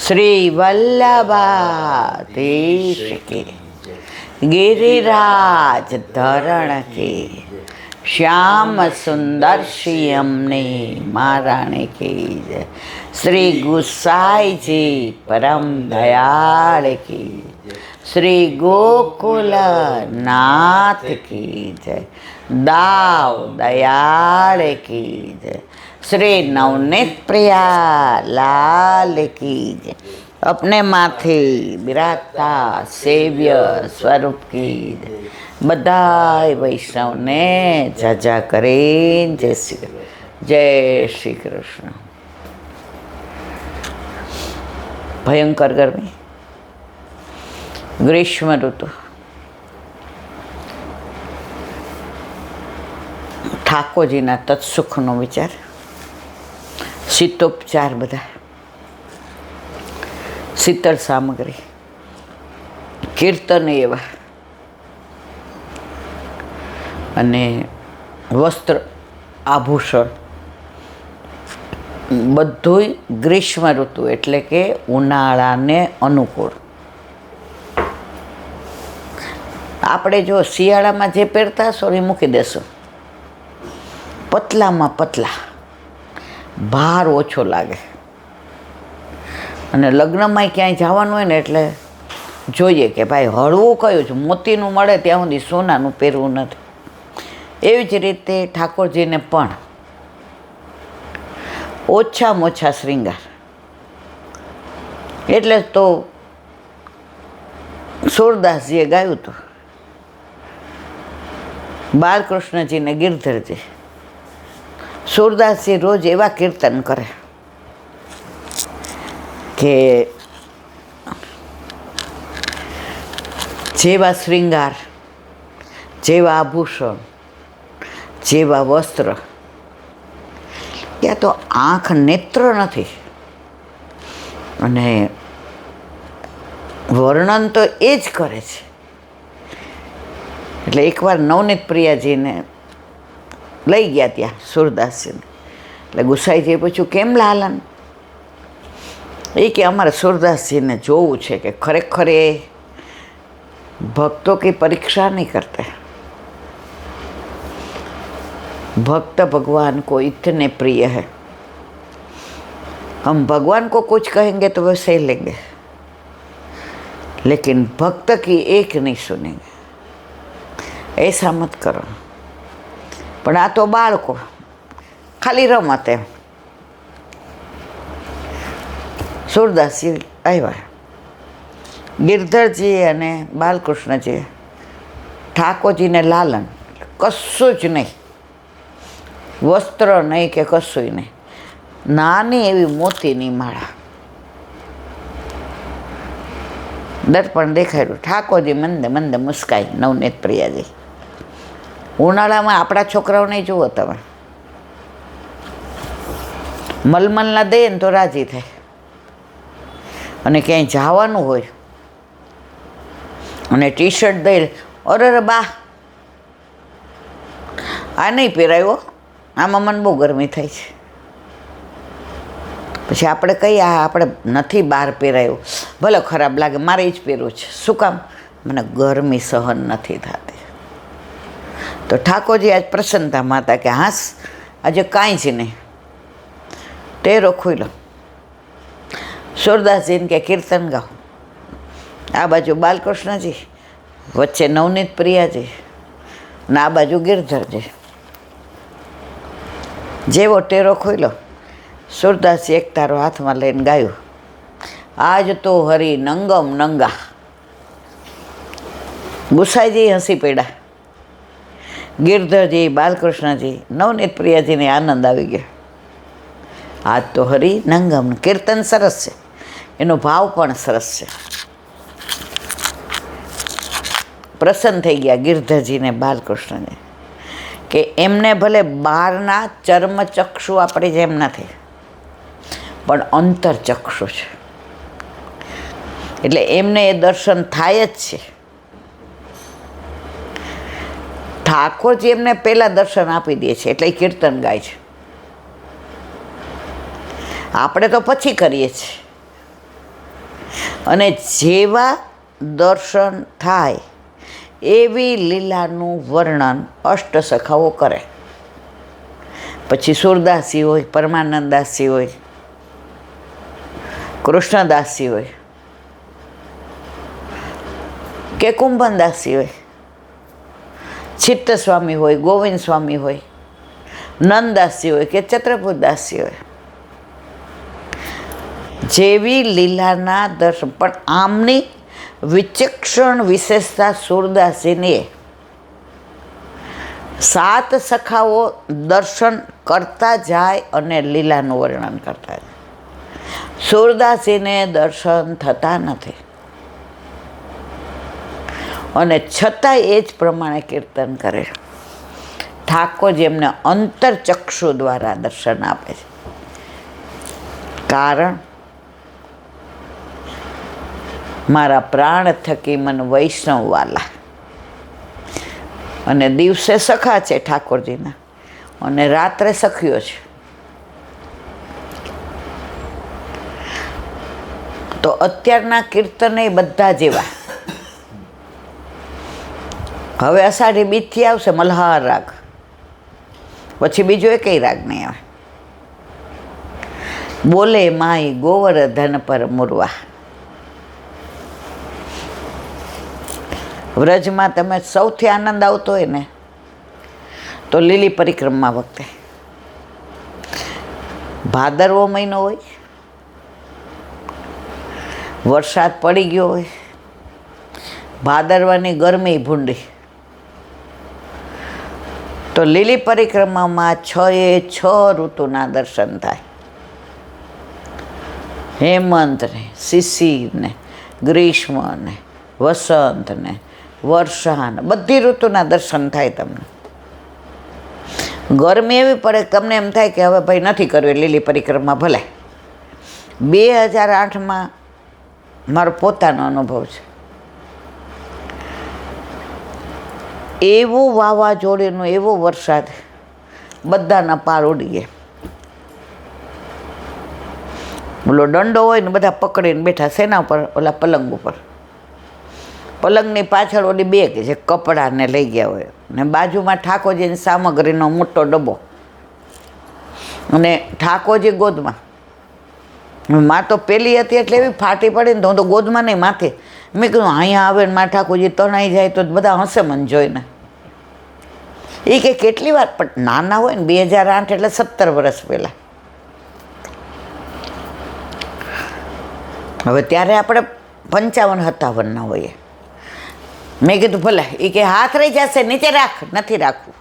શ્રી વલ્લભાધીશ કી, गिरिराज धरण के, श्याम सुंदर श्यामने महाराणी की जय। श्री गुसाई जी परम दयाल की, श्री गोकुल नाथ की जय। दाव दयाल की जय। श्री नवनीत प्रिया लाल की जय। अपने माथे बिराजता सेव्य स्वरूप की बधाई वैष्णव ने जजा करे। जय श्री कृष्ण। भयंकर गर्मी, ग्रीष्म ऋतु, ઠાકોરજીના તત્સુખનો વિચાર, શીતોપચાર, બધા શીતળ સામગ્રી, કીર્તન એવા અને વસ્ત્ર આભૂષણ બધુંય ગ્રીષ્મ ઋતુ એટલે કે ઉનાળાને અનુકૂળ. આપણે જો શિયાળામાં જે પહેરતા હશો એ મૂકી દેશો, પતલામાં પતલા, ભાર ઓછો લાગે. અને લગ્નમાં ક્યાંય જવાનું હોય ને એટલે જોઈએ કે ભાઈ હળવું કયું છે, મોતીનું મળે ત્યાં સુધી સોનાનું પહેરવું નથી. એવી જ રીતે ઠાકોરજીને પણ ઓછામાં ઓછા શ્રૃંગાર. એટલે તો સુરદાસજીએ ગાયું હતું, બાલકૃષ્ણજીને ગિરધરજી. સુરદાસજી રોજ એવા કીર્તન કરે કે જેવા શ્રૃંગાર, જેવા આભૂષણ, જેવા વસ્ત્ર, ત્યાં તો આંખ નેત્ર નથી. અને વર્ણન તો એ જ કરે છે. એટલે એકવાર નવનીત પ્રિયાજીને લઈ ગયા ત્યાં સુરદાસજીને. એટલે ગુસાઈજીએ પૂછ્યું, કેમ લાલન? એ કે અમારે સુરદાસજીને જોવું છે કે ખરેખર એ ભક્તો की परीक्षा नहीं करते, भक्त भगवान को इतने प्रिय है, हम भगवान को कुछ कहेंगे तो वो सह लेंगे, लेकिन भक्त की एक नहीं सुनेंगे. ऐसा मत करो. પણ આ તો બાળકો ખાલી રમત એમ. સુરદાસજી આવ્યા, ગિરધરજી અને બાલકૃષ્ણજી, ઠાકોરજીને લાલન, કશું જ નહીં, વસ્ત્ર નહીં કે કશું નહીં, નાની એવી મોતીની માળા. દર્પણ દેખાડ્યું, ઠાકોરજી મંદે મંદે મુસ્કાઈ. નવનીત પ્રિયાજી, ઉનાળામાં આપણા છોકરાઓને જુઓ તમે, મલમલના દે ને તો રાજી થાય. અને ક્યાંય જવાનું હોય અને ટી શર્ટ દઈ, અરે બા આ નહીં પહેરાયો, આમાં મને બહુ ગરમી થાય છે. પછી આપણે કહીએ આ આપણે નથી બહાર પહેરાયું, ભલે ખરાબ લાગે, મારે એ જ પહેરવું છે. શું કામ? મને ગરમી સહન નથી થતી. તો ઠાકોરજી આજ પ્રસન્નતામાં હતા કે હાસ આજે કાંઈ જ નહીં, ટેરો ખુલ્લો. સુરદાસજીને કે કીર્તન ગાઓ. આ બાજુ બાલકૃષ્ણજી, વચ્ચે નવનીત પ્રિયાજી, અને આ બાજુ ગિરધરજી. જેવો ટેરો ખોલ્યો, સુરદાસજી એક તારો હાથમાં લઈને ગાયું, આજ તો હરી નંગમ નંગા. ગુસાઈજી હસી પડ્યા, ગિરધરજી, બાલકૃષ્ણજી, નવનીત પ્રિયાજીને આનંદ આવી ગયો. આજ તો હરી નંગમ. કીર્તન સરસ છે, એનો ભાવ પણ સરસ છે. પ્રસન્ન થઈ ગયા ગિરધરજીને, બાલકૃષ્ણને, કે એમને ભલે બહારના ચર્મચક્ષુ આપણે જેમ નથી, પણ અંતરચક્ષુ છે. એટલે એમને એ દર્શન થાય જ છે. ઠાકોરજી એમને પહેલાં દર્શન આપી દે છે, એટલે એ કીર્તન ગાય છે. આપણે તો પછી કરીએ છીએ. અને જેવા દર્શન થાય એવી લીલાનું વર્ણન અષ્ટસખાઓ કરે. પછી સુરદાસી હોય, પરમાનંદાસી હોય, કૃષ્ણદાસી હોય કે કુંભનદાસી હોય, ચિત્તસ્વામી હોય, ગોવિંદ સ્વામી હોય, નંદદાસી હોય કે ચત્રપુરદાસી હોય, જેવી લીલાના દર્શન. પણ આમની વિચક્ષણ વિશેષતા સુરદાસીની 7 સખાઓ દર્શન કરતા જાય અને લીલાનું વર્ણન કરતા જાય. સુરદાસીને દર્શન થતા નથી અને છતાંય એ જ પ્રમાણે કીર્તન કરે. ઠાકોરજી એમને અંતરચક્ષુ દ્વારા દર્શન આપે છે. કારણ મારા પ્રાણ થકી મન વૈષ્ણવ વાલા. અને દિવસે સખા છે ઠાકોરજીના અને રાત્રે સખીઓ છે. તો અત્યારના કીર્તન એ બધા જેવા. હવે અષાઢી બીજથી આવશે મલ્હાર રાગ, પછી બીજો એકેય રાગ નહીં આવે. બોલે માઈ ગોવર્ધન પર મુરવા. વ્રજમાં તમે સૌથી આનંદ આવતો હોય ને તો લીલી પરિક્રમા વખતે. ભાદરવો મહિનો હોય, વરસાદ પડી ગયો હોય, ભાદરવાની ગરમી ભૂંડી, તો લીલી પરિક્રમામાં 6 ઋતુના દર્શન થાય. હેમંત ને, શિશિર ને, ગ્રીષ્મ ને, વસંત ને, વર્ષા ને, બધી ઋતુના દર્શન થાય તમને. ગરમી એવી પડે તમને એમ થાય કે હવે ભાઈ નથી કરવી લીલી પરિક્રમા. ભલે 2008માં મારો પોતાનો અનુભવ છે. એવું વાવાઝોડુંનો એવો વરસાદ, બધાના પાર ઉડી ગયા. ઓલો દંડો હોય ને બધા પકડીને બેઠા શેના ઉપર? ઓલા પલંગ ઉપર. પલંગની પાછળ ઓલી બેગ જે કપડાને લઈ ગયા હોય ને બાજુમાં ઠાકોરજીની સામગ્રીનો મોટો ડબ્બો અને ઠાકોરજી ગોદમાં. માં તો પેલી હતી એટલે એવી ફાટી પડી ને તો હું તો ગોદમાં નહીં, માથે. મેં કીધું અહીંયા આવે ને માં ઠાકોરજી તણાઈ જાય તો બધા હસે મને જોઈને. એ કે કેટલી વાર, પણ નાના હોય ને 2008 એટલે 17 વર્ષ પહેલાં. હવે ત્યારે આપણે 55-57ના હોઈએ. મેં કીધું ભલે. એ કે હાથ રહી જશે, નીચે રાખ. નથી રાખવું.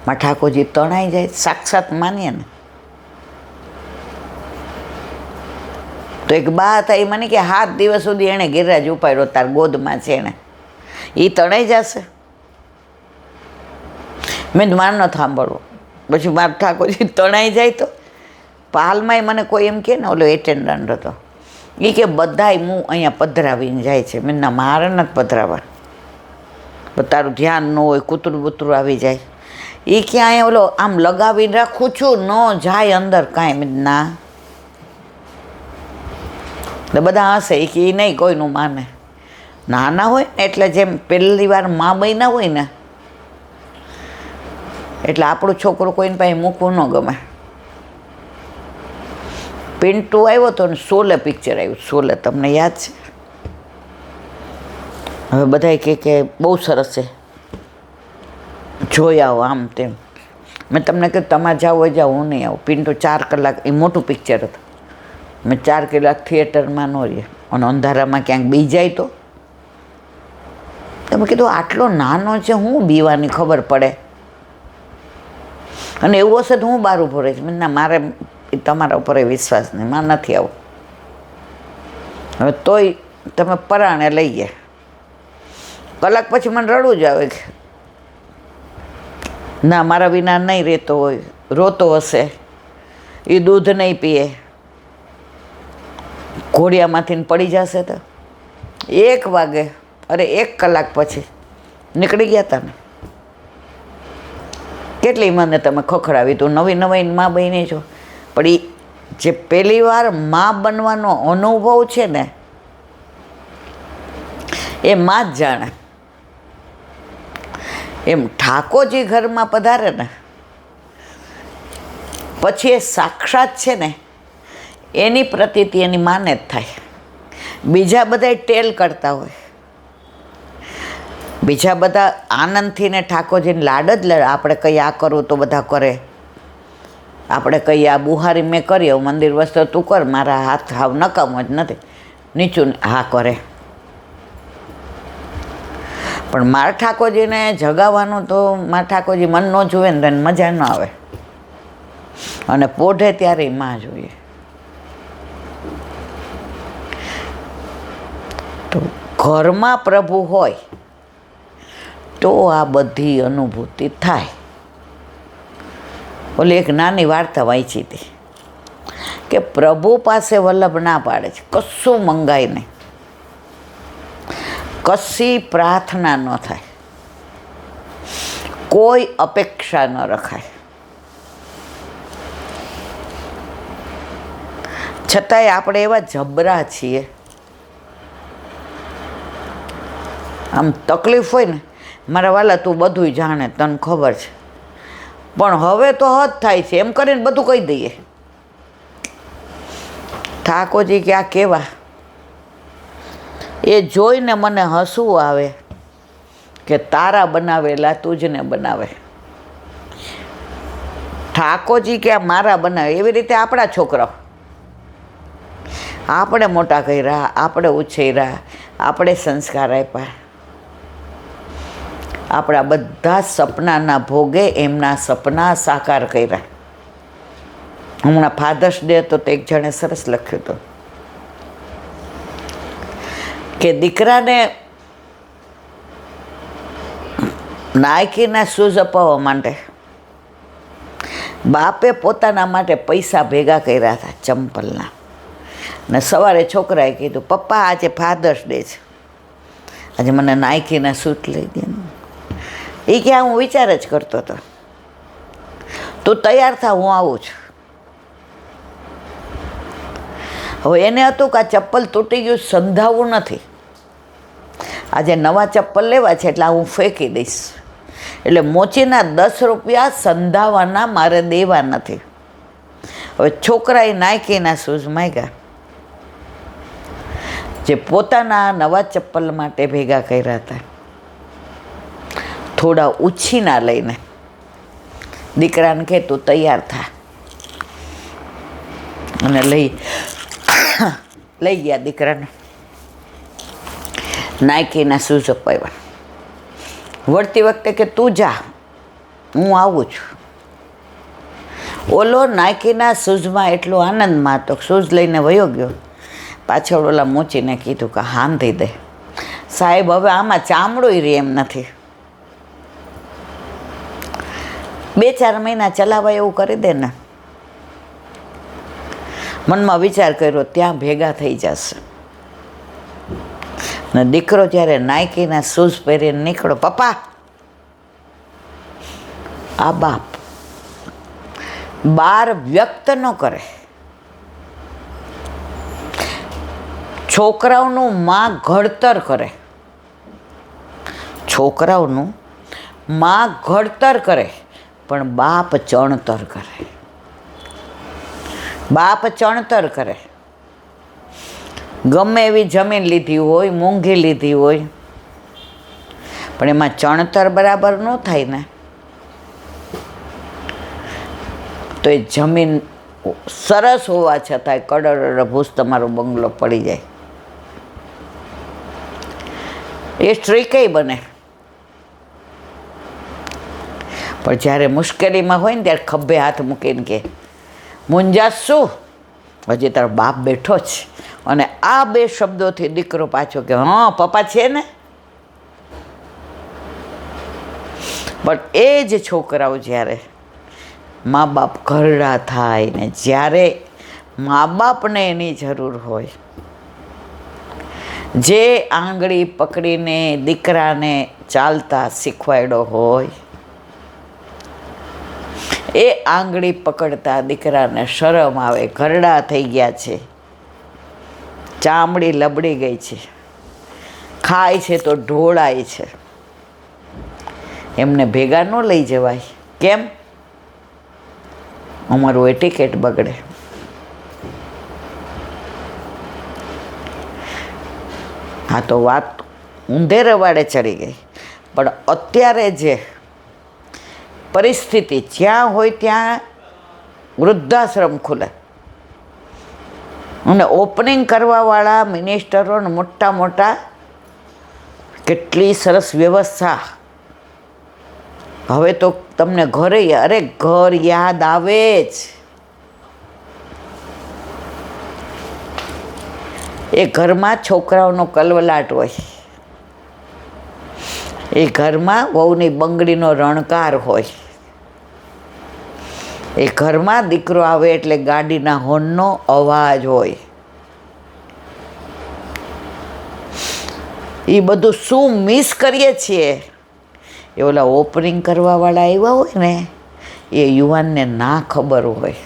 માં ઠાકોરજી તણાઈ જાય, સાક્ષાત માનીએ ને. તો એક બા હતા, એ મને કે 7 દિવસ સુધી એણે ગિરિરાજ ઉપાડ્યો, તાર ગોદમાં છે એણે. એ તણાઈ જશે. મેં માર ન સાંભળવો. પછી મારા ઠાકોરજી તણાઈ જાય તો હાલમાંય મને કોઈ એમ કે ને, ઓલો એટેન્ડન્ટ હતો, એ કે બધાય હું અહીંયા પધરાવીને જાય છે. મેં ના, મારે નથી પધરાવા. તારું ધ્યાન ન હોય, કૂતરું બૂતરું આવી જાય. એ ક્યાંય ઓલો આમ લગાવીને રાખું છું, ન જાય અંદર કાંઈ. મેં ના. તો બધા હશે. એ કે એ નહીં કોઈનું માને. નાના હોય ને એટલે જેમ પહેલી વાર મા બન્યા હોય ને એટલે આપણું છોકરું કોઈને પાસે મૂકવું ન ગમે. પિન્ટુ આવ્યો હતો ને શોલે પિક્ચર આવ્યું. શોલે તમને યાદ છે? હવે બધા કે બહુ સરસ છે, જોઈ આવો આમ તેમ. મેં તમને કહ્યું તમારે જાવ હોય જાઓ, હું નહીં આવું. પિન્ટુ 4 કલાક, એ મોટું પિક્ચર હતું. મેં 4 કલાક થિયેટરમાં ન રહીએ અને અંધારામાં ક્યાંક બી જાય તો તમે કીધું આટલો નાનો છે, હું બીવાની ખબર પડે. અને એવું હશે તો હું બહાર ઊભો રહીશ. ના, મારે તમારા ઉપર વિશ્વાસ નહીં, મારે નથી આવું. હવે તોય તમે પરાણે લઈ ગયા. કલાક પછી મને રડવું જ આવે કે ના, મારા વિના નહીં રહેતો હોય, રોતો હશે, એ દૂધ નહીં પીએ, ઘોડિયામાંથી પડી જશે. તો 1 વાગે, અરે 1 કલાક પછી નીકળી ગયા હતા ને. કેટલી મને તમે ખખડાવી. તું નવી મા બની છો, પણ એ જે પહેલી વાર મા બનવાનો અનુભવ છે ને એ માં જ જાણે. એમ ઠાકોરજી ઘરમાં પધારે ને પછી એ સાક્ષાત છે ને એની પ્રતીતિ એની માને જ થાય. બીજા બધા ટેલ કરતા હોય, બીજા બધા આનંદથી ને ઠાકોરજીને લાડ જ લાડ. આપણે કંઈ આ કરવું તો બધા કરે, આપણે કહીએ આ બુહારી મેં કરી, મંદિર વસ્તુ તું કર, મારા હાથ હાવ નકામો જ નથી, નીચું હા કરે. પણ મારા ઠાકોરજીને જગાવવાનું તો મારા ઠાકોરજી મન ન જુએ ને તેને મજા ન આવે, અને પોઢે ત્યારે માં જોઈએ. તો ઘરમાં પ્રભુ હોય તો આ બધી અનુભૂતિ થાય. ઓલી એક નાની વાર્તા વાંચી હતી કે પ્રભુ પાસે વલ્લભ ના પાડે છે, કશું મંગાય નહીં, કશી પ્રાર્થના ન થાય, કોઈ અપેક્ષા ન રખાય, છતાંય આપણે એવા જબરા છીએ. આમ તકલીફ હોય ને, મારા વાલા તું બધું જાણે, તને ખબર છે, પણ હવે તો હદ થાય છે એમ કરીને બધું કહી દઈએ. ઠાકોરજી કે આ કેવા, એ જોઈને મને હસવું આવે કે તારા બનાવેલા તુજને બનાવે. ઠાકોરજી કે આ મારા બનાવે. એવી રીતે આપણા છોકરાઓ, આપણે મોટા કર્યા, આપણે ઉછેર્યા, આપણે સંસ્કાર આપ્યા, આપણા બધા સપનાના ભોગે એમના સપના સાકાર કર્યા. હમણાં ફાધર્સ ડે હતો તો એક જણે સરસ લખ્યું હતું કે દીકરાને નાઇકીના શૂઝ અપાવવા માટે બાપે પોતાના માટે પૈસા ભેગા કર્યા હતા ચંપલના, ને સવારે છોકરાએ કીધું પપ્પા આજે ફાધર્સ ડે છે, આજે મને નાઇકીના શૂઝ લઈ દે. એ કે હું વિચાર જ કરતો હતો, તું તૈયાર થા હું આવું છું. હવે એને હતું કે આ ચપ્પલ તૂટી ગયું સંધાવવું નથી, આજે નવા ચપ્પલ લેવા છે એટલે હું ફેંકી દઈશ, એટલે મોચીના 10 રૂપિયા સંધાવાના મારે દેવા નથી. હવે છોકરાએ નાઇકીના શૂઝ માંગ્યા, જે પોતાના નવા ચપ્પલ માટે ભેગા કર્યા હતા. થોડા ઉછીના લઈને દીકરાને કહે તું તૈયાર થા, અને લઈ ગયા દીકરાને નાઇકીના શૂઝ અપાવ્યા. વળતી વખતે કે તું જા હું આવું છું. ઓલો નાઇકીના શૂઝમાં એટલો આનંદમાં હતો, શૂઝ લઈને વયો ગયો. પાછળ ઓલા મોચીને કીધું કે હાંધી દે સાહેબ, હવે આમાં ચામડું રહે એમ નથી, 2-4 મહિના ચલાવાય એવું કરી દે ને. મનમાં વિચાર કર્યો ત્યાં ભેગા થઈ જશે. ને દીકરો જ્યારે નાઇકીના શૂઝ પહેરીને નીકળો, પપ્પા આ બાપ બાર વ્યક્ત ન કરે. છોકરાઓનું માં ઘડતર કરે, છોકરાઓનું માં ઘડતર કરે, પણ બાપ ચણતર કરે. બાપ ચણતર કરે. ગમે એવી જમીન લીધી હોય, મોંઘી લીધી હોય, પણ એમાં ચણતર બરાબર ન થાય ને તો એ જમીન સરસ હોવા છતાંય કડર ભૂસ તમારો બંગલો પડી જાય. એ સ્ટ્રીકેય બને, પણ જ્યારે મુશ્કેલીમાં હોય ને ત્યારે ખભે હાથ મૂકીને કે મુંજાસ શું, હજી તારો બાપ બેઠો છે. અને આ 2 શબ્દોથી દીકરો પાછો કે હા પપ્પા છે ને. પણ એ જ છોકરાઓ જ્યારે મા બાપ ઘરડા થાય ને જ્યારે મા બાપને એની જરૂર હોય, જે આંગળી પકડીને દીકરાને ચાલતા શીખવાડ્યો હોય, એ આંગળી પકડતા દીકરાને શરમ આવે, ઘરડા થઈ ગયા છે, ચામડી લબડી ગઈ છે, ખાય છે તો ઢોળાય છે. એમને ભેગા ન લઈ જવાય. કેમ? અમારું એટિકેટ બગડે. હા, તો વાત ઊંધે રવાડે ચડી ગઈ. પણ અત્યારે જે પરિસ્થિતિ, જ્યાં હોય ત્યાં વૃદ્ધાશ્રમ ખુલે અને ઓપનિંગ કરવાવાળા મિનિસ્ટરો ને મોટા મોટા, કેટલી સરસ વ્યવસ્થા. હવે તો તમને ઘરે, અરે ઘર યાદ આવે જ. એ ઘરમાં છોકરાઓનો કલવલાટ હોય, એ ઘરમાં વહુની બંગડીનો રણકાર હોય, એ ઘરમાં દીકરો આવે એટલે ગાડીના હોર્નનો અવાજ હોય. એ બધું શું મિસ કરીએ છીએ. એ ઓલા ઓપનિંગ કરવાવાળા આવ્યા હોય ને, એ યુવાનને ના ખબર હોય.